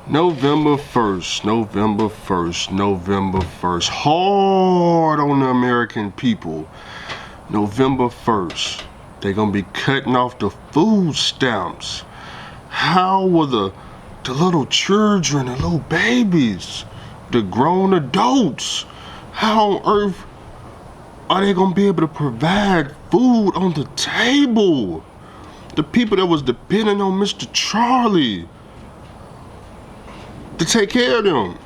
November 1st, November 1st, November 1st. Hard on the American people. November 1st. They're gonna be cutting off the food stamps. How will the little children, the little babies, the grown adults, how on earth are they gonna be able to provide food on the table? The people that was depending on Mr. Charlie to take care of them,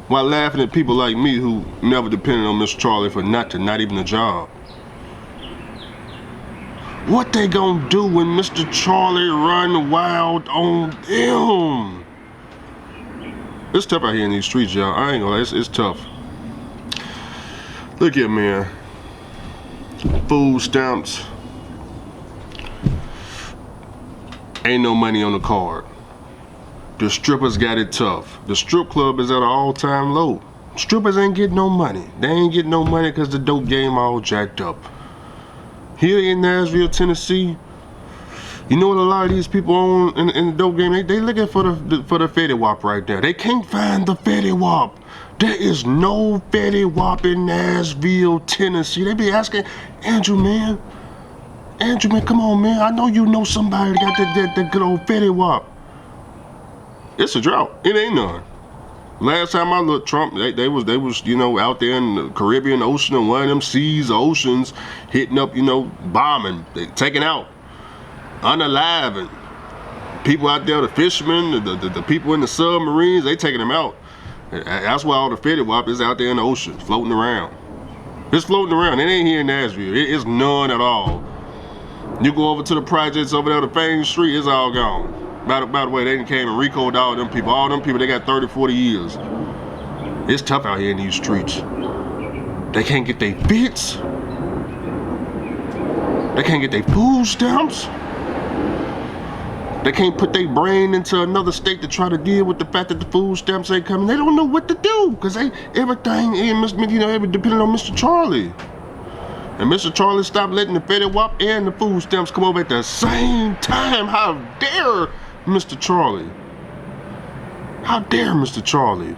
while laughing at people like me who never depended on Mr. Charlie for nothing, not even a job. What they gonna do when Mr. Charlie run wild on them? It's tough out here in these streets, y'all. I ain't gonna lie, it's tough. Look here, man. Food stamps. Ain't no money on the card. The strippers got it tough. The strip club is at an all-time low. Strippers ain't getting no money. They ain't getting no money because the dope game all jacked up. Here in Nashville, Tennessee, you know what a lot of these people on in the dope game, they looking for the Fetty Wap right there. They can't find the Fetty Wap. There is no Fetty Wap in Nashville, Tennessee. They be asking, Andrew, man, come on, man. I know you know somebody that got that good old Fetty Wap. It's a drought. It ain't none. Last time I looked, Trump, they was out there in the Caribbean Ocean and one of them seas, oceans, hitting up, bombing, taking out, unaliving. People out there, the fishermen, the people in the submarines, they taking them out. That's why all the Fetty Wap is out there in the ocean, floating around. It's floating around. It ain't here in Nashville. It's none at all. You go over to the projects over there, the Fame Street, it's all gone. By the way, they came and recalled all them people. All them people, they got 30, 40 years. It's tough out here in these streets. They can't get their fits. They can't get their food stamps. They can't put their brain into another state to try to deal with the fact that the food stamps ain't coming. They don't know what to do because everything is, depending on Mr. Charlie. And Mr. Charlie stopped letting the Fetty Wap and the food stamps come over at the same time. How dare Mr. Charlie? How dare Mr. Charlie?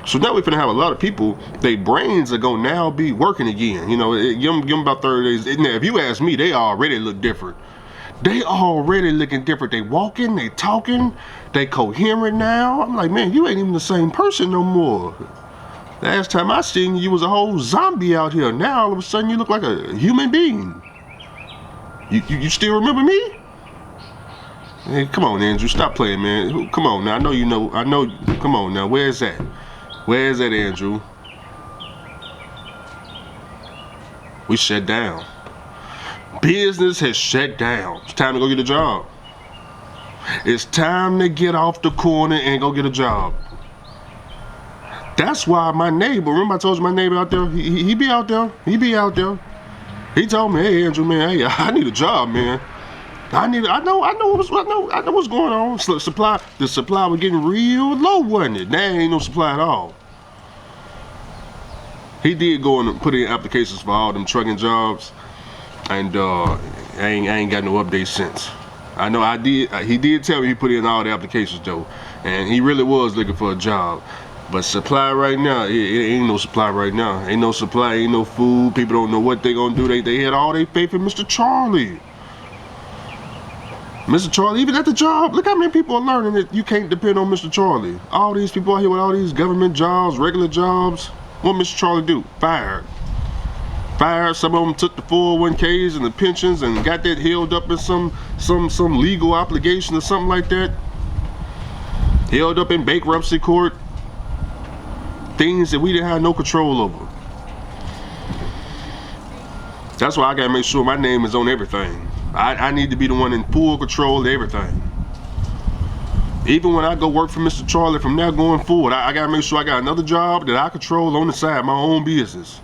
So now we're finna have a lot of people, their brains are gonna now be working again. Give them about 30 days. Now, if you ask me, they already look different. They already looking different. They walking, they talking, they coherent now. I'm like, man, you ain't even the same person no more. Last time I seen you, was a whole zombie out here. Now all of a sudden you look like a human being. You still remember me? Hey, come on, Andrew, stop playing, man. Come on now, I know, come on now, where's that? Where's that, Andrew? We shut down. Business has shut down. It's time to go get a job. It's time to get off the corner and go get a job. That's why my neighbor, remember I told you my neighbor out there, he be out there, He told me, hey, Andrew, man, hey, I need a job, man. I know what's going on. The supply was getting real low, wasn't it? Now ain't no supply at all. He did go and put in applications for all them trucking jobs, and I ain't got no updates since. I know I did. He did tell me he put in all the applications though, and he really was looking for a job. But supply right now, it ain't no supply right now. Ain't no supply, ain't no food. People don't know what they gonna do. They had all their faith in Mr. Charlie. Mr. Charlie, even at the job, look how many people are learning that you can't depend on Mr. Charlie. All these people out here with all these government jobs, regular jobs, what Mr. Charlie do? Fired. Some of them took the 401ks and the pensions and got that held up in some legal obligation or something like that. Held up in bankruptcy court. Things that we didn't have no control over. That's why I gotta make sure my name is on everything. I need to be the one in full control of everything. Even when I go work for Mr. Charlie from now going forward, I gotta make sure I got another job that I control on the side, my own business.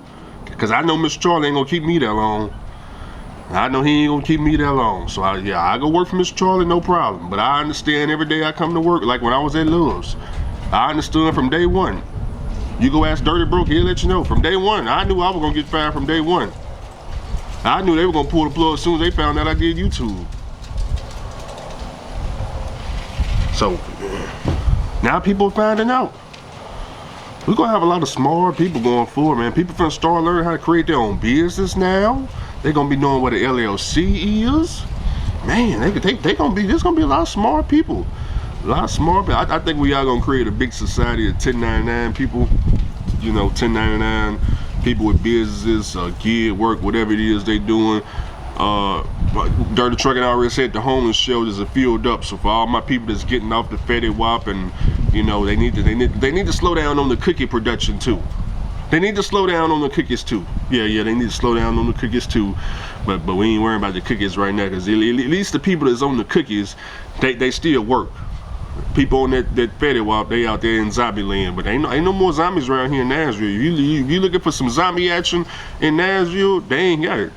Cause I know Mr. Charlie ain't gonna keep me that long. I know he ain't gonna keep me that long. So I go work for Mr. Charlie, no problem. But I understand every day I come to work, like when I was at Love's. I understood from day one. You go ask Dirty Broke, he'll let you know. From day one, I knew I was gonna get fired from day one. I knew they were gonna pull the plug as soon as they found out I did YouTube. So now people are finding out. We're gonna have a lot of smart people going forward, man. People finna start learning how to create their own business now. They're gonna be knowing what an LLC is. Man, they gonna be, there's gonna be a lot of smart people. A lot of smart people. I think we are gonna create a big society of 1099 people. You know, 1099 people with businesses, gig work, whatever it is they doing. Dirty Trucking already said the homeless shelters are filled up. So for all my people that's getting off the Fetty Wap, and you know, they need to slow down on the cookie production too. They need to slow down on the cookies too. Yeah, they need to slow down on the cookies too. But we ain't worrying about the cookies right now, because at least the people that's on the cookies, they still work. People on that Fetty Wap, they out there in zombie land, but ain't no more zombies around here in Nashville. If you looking for some zombie action in Nashville, they ain't got it.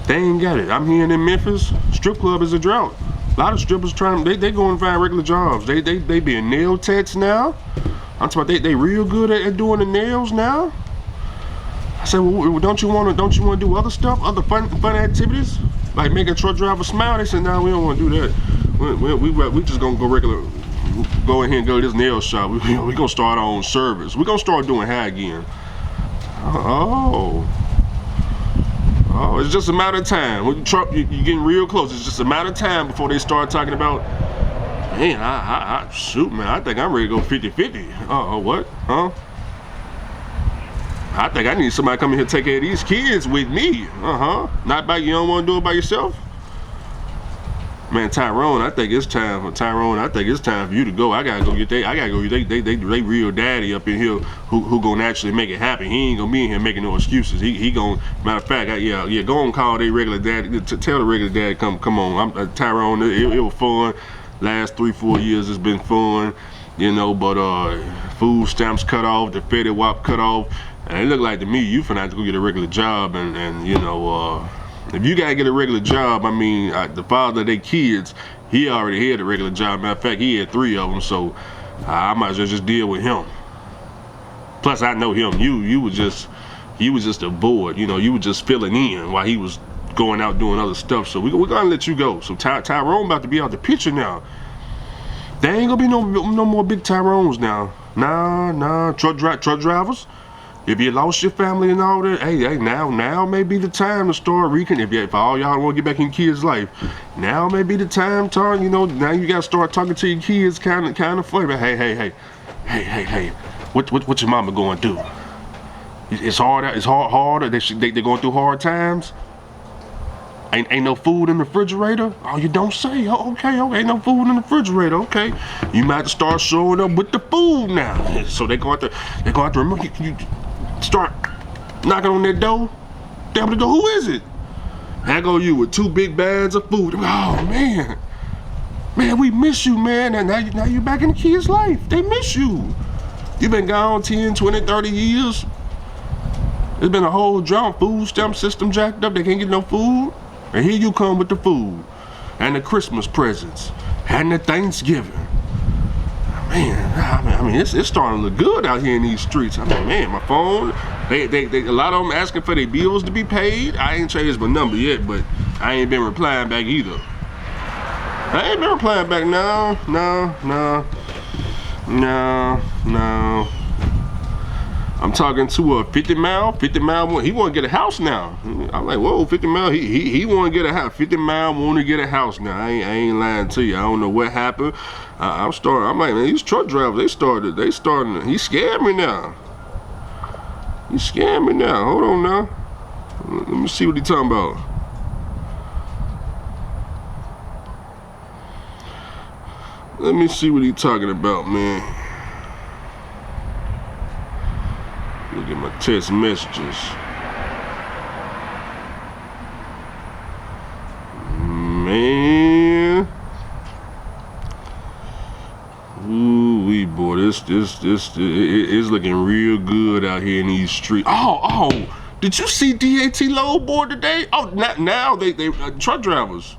They ain't got it. I'm hearing in Memphis, strip club is a drought. A lot of strippers they go and find regular jobs. They being nail techs now. I'm talking about they real good at doing the nails now. I said, well, don't you want to do other stuff, other fun activities, like make a truck driver smile? They said, no, we don't want to do that. We just gonna go in here and go to this nail shop. We gonna start our own service. We gonna start doing hair again. Oh, it's just a matter of time. When you're getting real close. It's just a matter of time before they start talking about, man, shoot, man, I think I'm ready to go 50-50. What? Huh? I think I need somebody coming here to take care of these kids with me. Not by you don't want to do it by yourself? Man, Tyrone, I think it's time for you to go. I gotta go get they real daddy up in here who gonna actually make it happen. He ain't gonna be in here making no excuses. He gonna, matter of fact, go and call their regular daddy, tell the regular daddy come on. Tyrone, it was fun. Last 3-4 years it's been fun, you know, but food stamps cut off, the Fetty Wap cut off, and it look like to me you finna have to go get a regular job, and you know, if you gotta get a regular job, I mean, the father of their kids, he already had a regular job. Matter of fact, he had 3 of them, so I might as well just deal with him. Plus, I know him. You was just a board. You know, you were just filling in while he was going out doing other stuff. So we're gonna let you go. So Tyrone about to be out the picture now. There ain't gonna be no more big Tyrones now. Nah, truck drivers. If you lost your family and all that, hey, now may be the time to start if all y'all want to get back in kids' life, now may be the time to, you know, now you gotta start talking to your kids kind of funny. But hey, what your mama gonna do? It's hard. It's hard. They going through hard times. Ain't no food in the refrigerator? Oh, you don't say. Oh, okay, ain't no food in the refrigerator. Okay, you might have to start showing up with the food now. So they going to remember you start knocking on their door. Damn the door. Who is it? I go you with 2 big bags of food. Oh man, we miss you, man. And now you back in the kid's life. They miss you. You've been gone 10, 20, 30 years. There's been a whole drought. Food stamp system jacked up. They can't get no food. And here you come with the food and the Christmas presents and the Thanksgiving. Man, I mean, it's starting to look good out here in these streets. I mean, man, my phone, they a lot of them asking for their bills to be paid. I ain't changed my number yet, but I ain't been replying back either. I ain't been replying back. No. I'm talking to a 50 Mile. 50 Mile, he want to get a house now. I'm like, whoa, 50 Mile, he want to get a house. 50 Mile want to get a house now. I ain't lying to you. I don't know what happened. I'm like, man, these truck drivers, they starting. He scared me now. Hold on now. Let me see what he talking about. Let me see what he talking about, man. Look at my text messages. Man. Ooh-wee, boy, this it's looking real good out here in these streets. Oh, did you see DAT load board today? Oh, now they truck drivers.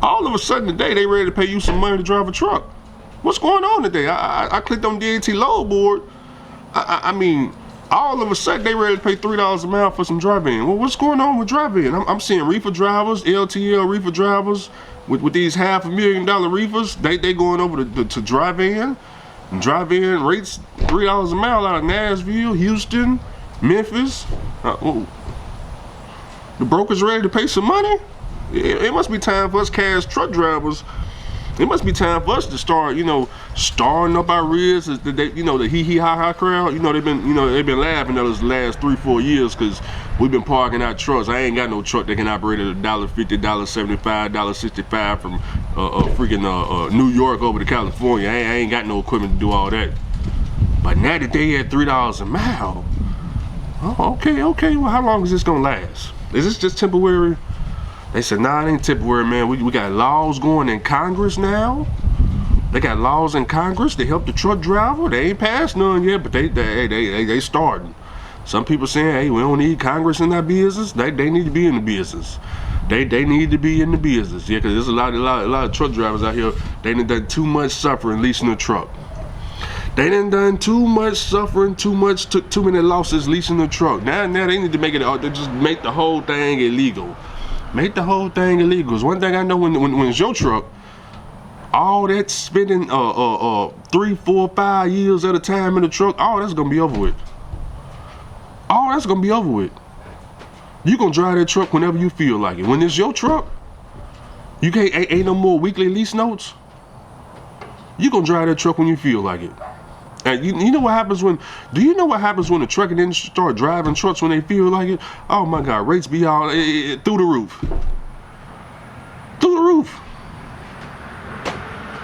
All of a sudden today, they ready to pay you some money to drive a truck. What's going on today? I clicked on DAT load board. I mean, All of a sudden, they ready to pay $3 a mile for some drive-in. Well, what's going on with drive-in? I'm seeing reefer drivers, LTL reefer drivers, with these $500,000 reefers. They going over to drive-in. Drive-in rates $3 a mile out of Nashville, Houston, Memphis. The brokers ready to pay some money? It must be time for us cash truck drivers. It must be time for us to start, starting up our rears. The hee-hee-ha-ha crowd. They've been laughing at us the last 3-4 years because we've been parking our trucks. I ain't got no truck that can operate at $1.50, $1.75, $1.65 from freaking New York over to California. I ain't got no equipment to do all that. But now that they at $3 a mile, oh, okay. Well, how long is this gonna last? Is this just temporary? They said, nah, it ain't temporary, man. We got laws going in Congress now. They got laws in Congress to help the truck driver. They ain't passed none yet, but they starting. Some people saying, hey, we don't need Congress in that business. They need to be in the business. They need to be in the business. Yeah, because there's a lot of truck drivers out here. They done too much suffering leasing a truck. They done too much suffering, took too many losses leasing a truck. Now they need to make it, they just make the whole thing illegal. Make the whole thing illegal. It's one thing I know when it's your truck, all that spending 3, 4, 5 years at a time in the truck, all that's gonna be over with. All that's gonna be over with. You gonna drive that truck whenever you feel like it. When it's your truck, you can't ain't no more weekly lease notes. You gonna drive that truck when you feel like it. And you know what happens when? Do you know what happens when the trucking industry start driving trucks when they feel like it? Oh my God, rates be all through the roof. Through the roof.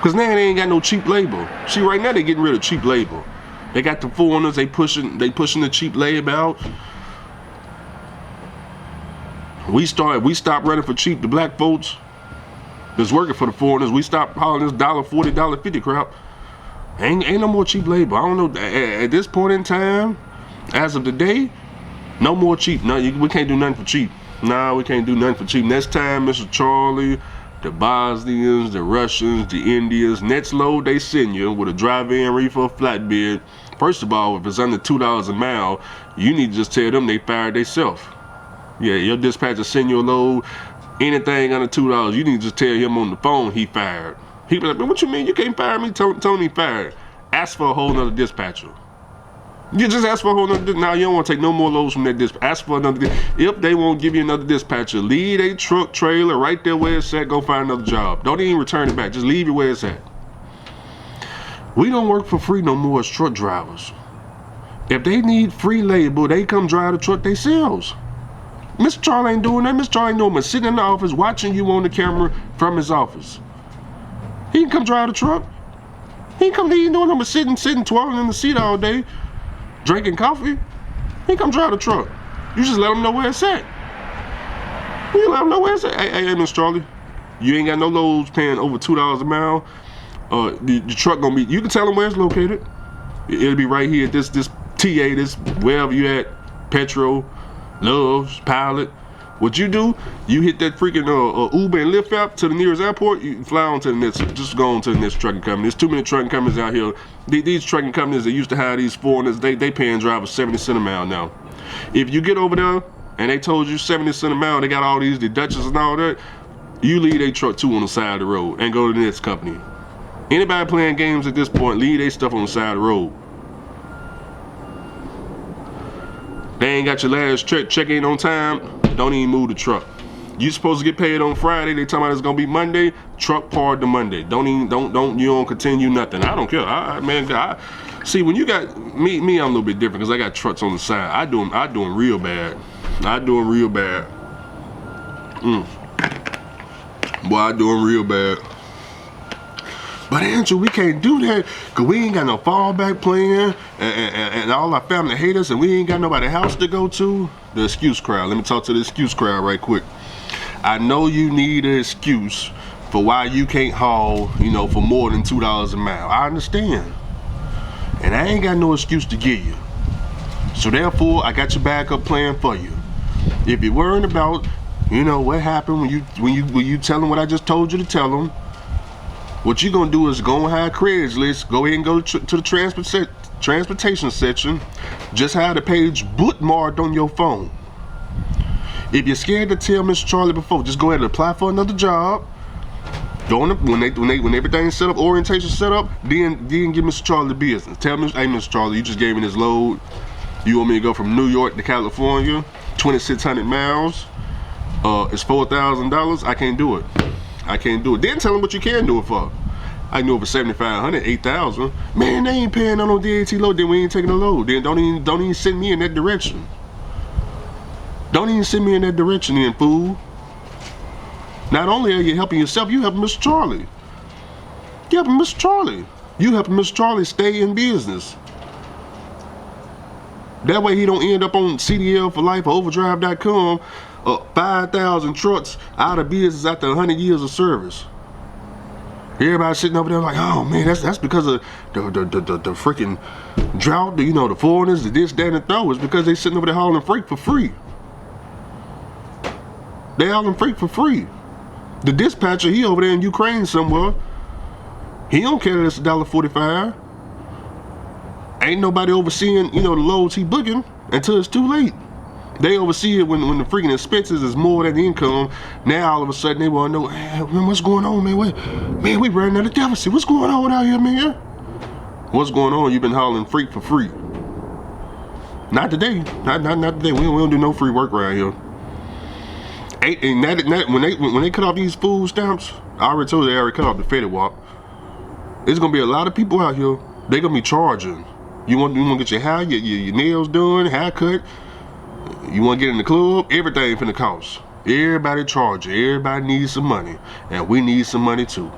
Cause now they ain't got no cheap labor. See, right now they getting rid of cheap labor. They got the foreigners. They pushing the cheap labor out. We stopped running for cheap. The black folks that's working for the foreigners. We stopped hauling this $1.40, $1.50 crap. Ain't no more cheap labor. I don't know. At this point in time, as of today, no more cheap. No, we can't do nothing for cheap. Nah, we can't do nothing for cheap. Next time, Mr. Charlie, the Bosnians, the Russians, the Indians, next load they send you with a drive-in reefer flatbed. First of all, if it's under $2 a mile, you need to just tell them they fired themselves. Yeah, your dispatcher send you a load, anything under $2, you need to just tell him on the phone he fired. He be like, what you mean? You can't fire me? Tony fired. Ask for a whole nother dispatcher. You just ask for a whole nother. Now you don't want to take no more loads from that dispatcher. Ask for another. If they won't give you another dispatcher, leave a truck trailer right there where it's at. Go find another job. Don't even return it back. Just leave it where it's at. We don't work for free no more as truck drivers. If they need free labor, they come drive the truck themselves. Mr. Charlie ain't doing that. Mr. Charlie ain't doing that. Sitting in the office watching you on the camera from his office. He can come drive the truck. He ain't doing nothing but sitting, twirling in the seat all day, drinking coffee. He come drive the truck. You just let him know where it's at. You let him know where it's at. Hey, Mr. Charlie, you ain't got no loads paying over $2 a mile. The truck gonna be. You can tell him where it's located. It'll be right here at this TA, this wherever you at, Petro, Loves, Pilot. What you do, you hit that freaking Uber and Lyft app to the nearest airport, you fly on to the next, just go on to the next trucking company. There's too many trucking companies out here. These trucking companies that used to hire these foreigners, they paying drivers 70 cents a mile now. If you get over there and they told you 70 cents a mile, they got all these deductions and all that, you leave a truck too on the side of the road and go to the next company. Anybody playing games at this point, leave their stuff on the side of the road. They ain't got your last check ain't on time, don't even move the truck. You supposed to get paid on Friday, they talking about it's gonna be Monday, truck part to Monday. You don't continue nothing. I don't care. See, when you got me, I'm a little bit different because I got trucks on the side. I do them real bad. Boy, I do them real bad. But Andrew, we can't do that because we ain't got no fallback plan and all our family hate us and we ain't got nobody house to go to. The excuse crowd. Let me talk to the excuse crowd right quick. I know you need an excuse for why you can't haul, for more than $2 a mile. I understand. And I ain't got no excuse to give you. So therefore, I got your backup plan for you. If you're worried about, what happened when you tell them what I just told you to tell them, what you're gonna do is go on high Craigslist, go ahead and go to the transportation section, just have the page bookmarked on your phone. If you're scared to tell Mr. Charlie before, just go ahead and apply for another job. Go on when everything's set up, orientation set up, then give Mr. Charlie the business. Tell Mr. Hey, Mr. Charlie, you just gave me this load. You want me to go from New York to California, 2,600 miles. It's $4,000. I can't do it. I can't do it. Then tell him what you can do it for. I can do it for 7,500, 8,000. Man, they ain't paying on no DAT load. Then we ain't taking a load. Then don't even send me in that direction. Don't even send me in that direction, then, fool. Not only are you helping yourself, you helping Mr. Charlie. You helping Mr. Charlie. You helping Mr. Charlie stay in business. That way he don't end up on CDL for life or overdrive.com, 5,000 trucks out of business after 100 years of service. Everybody sitting over there like, oh man, that's because of the freaking drought, the foreigners, the this, that, and the throw. It's because they sitting over there hauling freight for free. They hauling freight for free. The dispatcher, he over there in Ukraine somewhere. He don't care that it's $1.45. Ain't nobody overseeing, the loads he booking until it's too late. They oversee it when the freaking expenses is more than the income. Now all of a sudden they want to know, hey, man, what's going on, man? We running out of deficit. What's going on out here, man? What's going on? You've been hauling freight for free. Not today. Not today. We don't do no free work around here. When they cut off these food stamps, I already told you they already cut off the Fetty Wap. There's gonna be a lot of people out here. They gonna be charging. You want to get your hair, your nails done, haircut. You want to get in the club, everything finna cost. Everybody charging. Everybody needs some money, and we need some money too.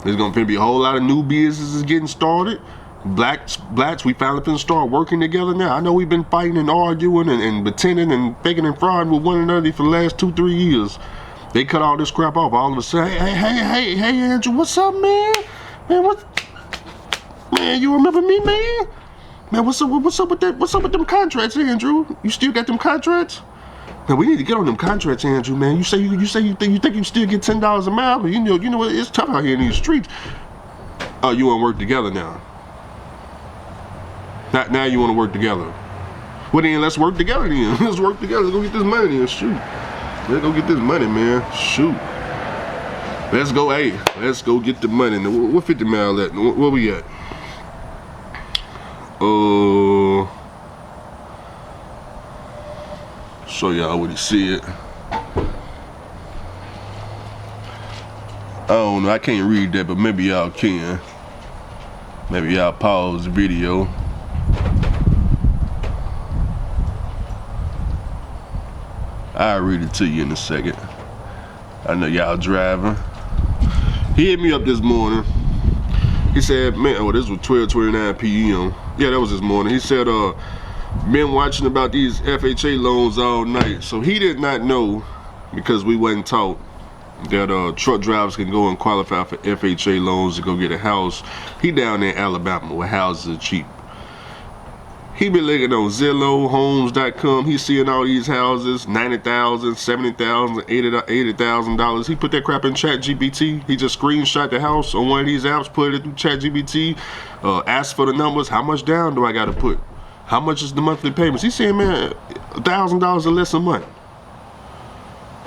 There's gonna be a whole lot of new businesses getting started. Blacks, we finally finna start working together now. I know we've been fighting and arguing and pretending and faking and frauding with one another for the last 2-3 years. They cut all this crap off. All of a sudden, hey, Andrew, what's up, man? Man, you remember me, man? Man, what's up with that? What's up with them contracts, Andrew? You still got them contracts? Man, we need to get on them contracts, Andrew, man. You think you still get $10 a mile, but you know what? It's tough out here in these streets. Oh, you want to work together now? Now you want to work together. Well then, let's work together then. Let's work together. Let's go get this money then. Shoot. Let's go get this money, man. Shoot. Let's go, hey. Let's go get the money. What 50 mile at? Where we at? Show y'all what he said. I don't know. I can't read that, but maybe y'all can. Maybe y'all pause the video. I'll read it to you in a second. I know y'all driving. He hit me up this morning. He said, man, this was 12:29 p.m. Yeah, that was this morning. He said, been watching about these FHA loans all night. So he did not know, because we wasn't taught, that truck drivers can go and qualify for FHA loans to go get a house. He down there in Alabama where houses are cheap. He been looking on Zillow, Homes.com. He's seeing all these houses, $90,000, $70,000, $80,000. He put that crap in ChatGPT. He just screenshot the house on one of these apps, put it through ChatGPT, asked for the numbers. How much down do I got to put? How much is the monthly payments? He's saying, man, $1,000 or less a month.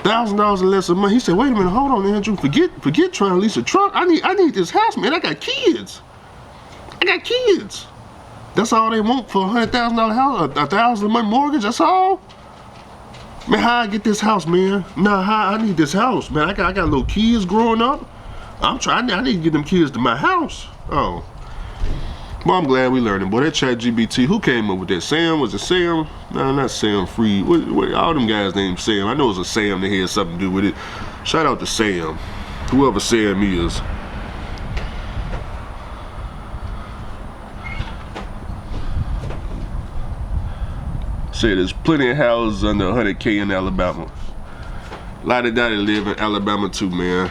$1,000 or less a month. He said, wait a minute, hold on, Andrew. Forget trying to lease a truck. I need this house, man. I got kids. That's all they want for a $100,000 house, $1,000 a month mortgage. That's all. Man, how I get this house, man? Nah, how I need this house, man. I got little kids growing up. I need to get them kids to my house. Oh, well, I'm glad we learning. Boy, that ChatGPT, who came up with that? Sam? Was it Sam? No, not Sam Free. What all them guys named Sam? I know it was a Sam that had something to do with it. Shout out to Sam, whoever Sam is. Say there's plenty of houses under 100K in Alabama. A lot of daddy live in Alabama too, man.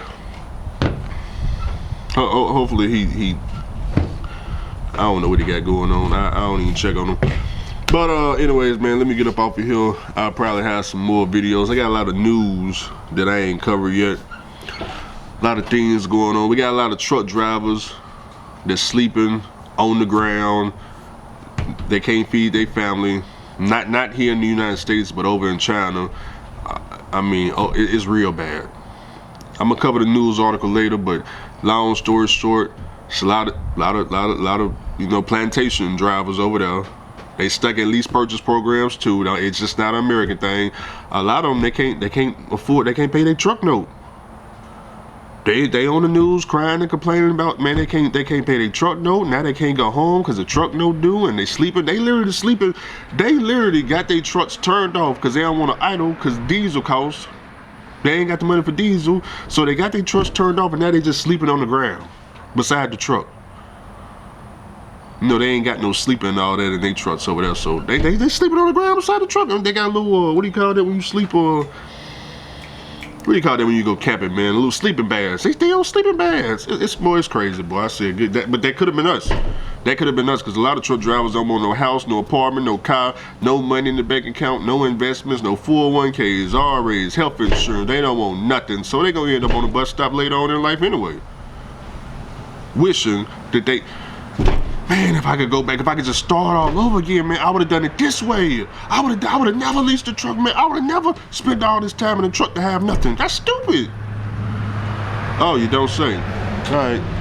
Hopefully he I don't know what he got going on. I don't even check on him. But anyways, man, let me get up off of here. I'll probably have some more videos. I got a lot of news that I ain't covered yet. A lot of things going on. We got a lot of truck drivers that's sleeping on the ground. They can't feed their family. Not here in the United States, but over in China. I mean, it's real bad. I'm gonna cover the news article later, but long story short, it's a lot of plantation drivers over there. They stuck in lease purchase programs too. Now, it's just not an American thing. A lot of them they can't afford. They can't pay their truck note. They on the news crying and complaining about, man, they can't pay their truck note. Now they can't go home because the truck note due, and they sleeping. They literally sleeping. They literally got their trucks turned off because they don't want to idle because diesel costs. They ain't got the money for diesel, so they got their trucks turned off, and now they just sleeping on the ground beside the truck. They ain't got no sleeping and all that in their trucks over there, so they sleeping on the ground beside the truck. They got a little what do you call that when you sleep what do you call that when you go camping, man? A little sleeping bags. They on sleeping bags. It's crazy, boy. I said good, but that could have been us. That could have been us, because a lot of truck drivers don't want no house, no apartment, no car, no money in the bank account, no investments, no 401ks, RAs, health insurance. They don't want nothing, so they gonna end up on a bus stop later on in life anyway. Wishing that they, man, if I could go back, if I could just start all over again, man, I would have done it this way. I would have never leased a truck, man. I would have never spent all this time in a truck to have nothing. That's stupid. Oh, you don't say. All right.